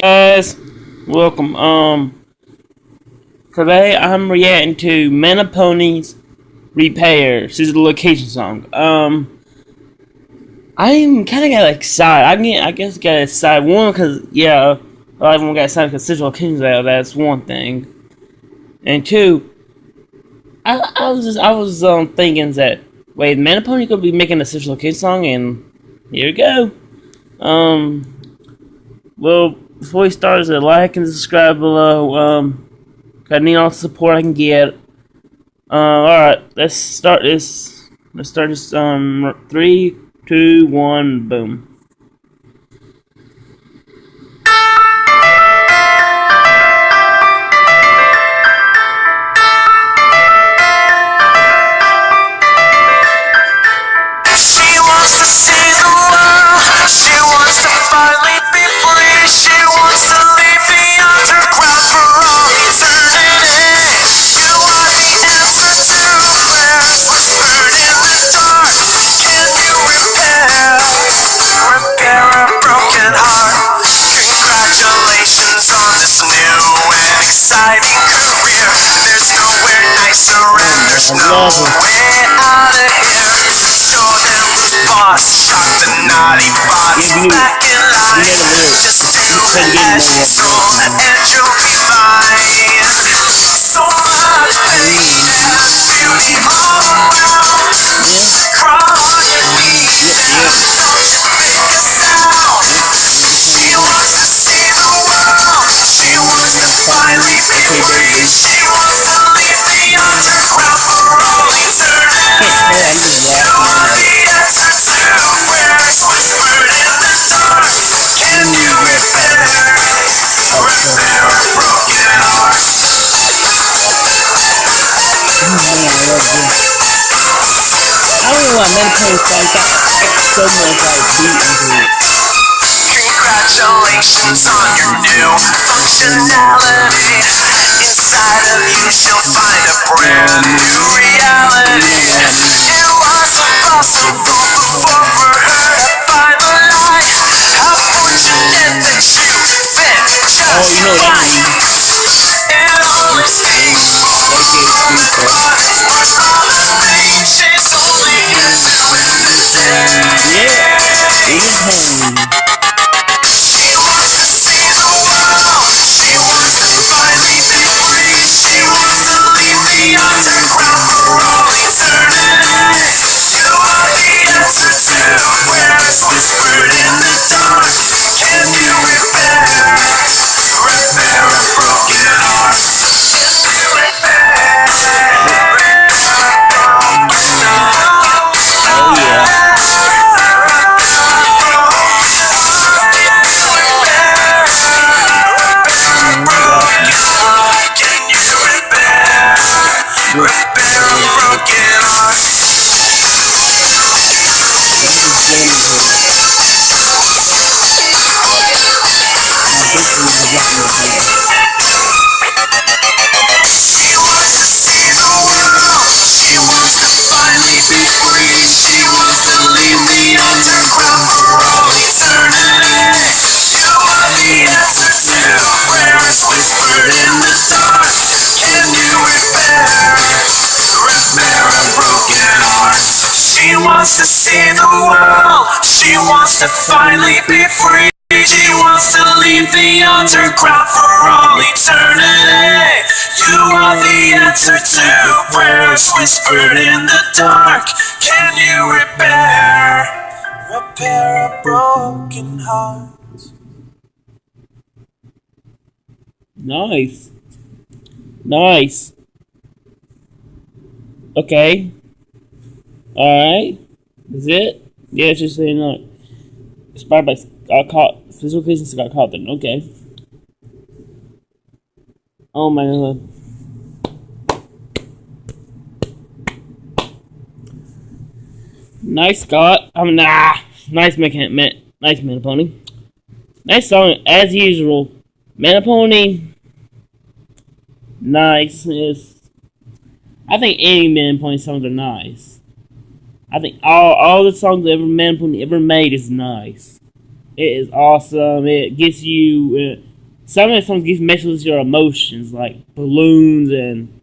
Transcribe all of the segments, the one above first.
Guys, welcome. Today I'm reacting to Mandopony's Repair. This is the location song. I'm kind of got excited. I guess got excited. One, because a lot of everyone got excited because Central Locations out. That's one thing. And two, I was thinking that wait, Mandopony could be making a Central Location song, and here we go. Well, before we start, like and subscribe below. I need all the support I can get. Alright, let's start this. Let's start this. 3, 2, 1, boom. She wants to see the world. She wants to finally be free. She wants to leave the underground for all eternity. You are the answer to prayers whispered in the dark. Can you repair a broken heart? Congratulations on this new and exciting career. There's nowhere nicer and there's no way out of here. Show them who's boss, shock the naughty bots back in line. Just do as she's told and you'll be fine. So much pain and beauty all around. Crawl on your knees and don't you make a sound. She wants to see the world. She wants to finally be free. She wants to leave the underground for all eternity. You are the answer to prayers whispered in the dark. Can you repair a broken heart? I don't know why Mandopony songs got so much beat into it. Congratulations on your new functionality. Inside of you she'll find a brand new reality. It was impossible before for her to find the light. How fortunate that you fit just right. It always seems but it's worth all the pain. She's only answer when it's She wants to see the world. She wants to finally be free. She wants to leave the underground for all eternity. You are the answer to prayers whispered in the dark. Can you repair a broken heart? Can you repair a broken heart? Repair a broken heart. She wants to see the world. She wants to finally be free. She wants to leave the underground for all eternity. You are the answer to prayers whispered in the dark. Can you repair a broken heart? She wants to see the world. She wants to finally be free. She wants to leave the underground for all eternity. You are the answer to prayers whispered in the dark. Can you repair a broken heart? Nice. Nice. Okay. Alright. Is it? Yeah, it's just saying like inspired by got caught physical cases got caught then. Okay. Oh my god. Nice Scott. Nice Mandopony. Nice song as usual. Mandopony. Nice. I think any Mandopony songs are nice. I think all the songs that Mandopony ever made is nice. It is awesome. It gets you some of the songs messes with your emotions, like balloons and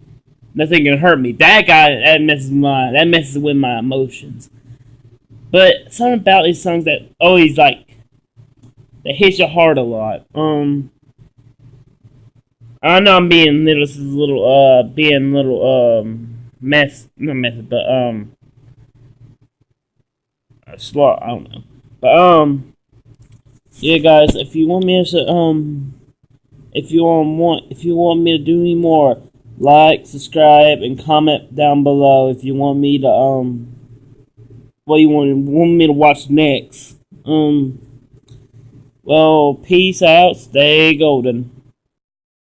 nothing can hurt me. That messes with my emotions. But something about these songs that always like that hits your heart a lot. I know I'm being slot. I don't know, but yeah, guys. If you want me to if you want me to do any more, like, subscribe, and comment down below if you want me to what you want me to watch next. Well, peace out. Stay golden.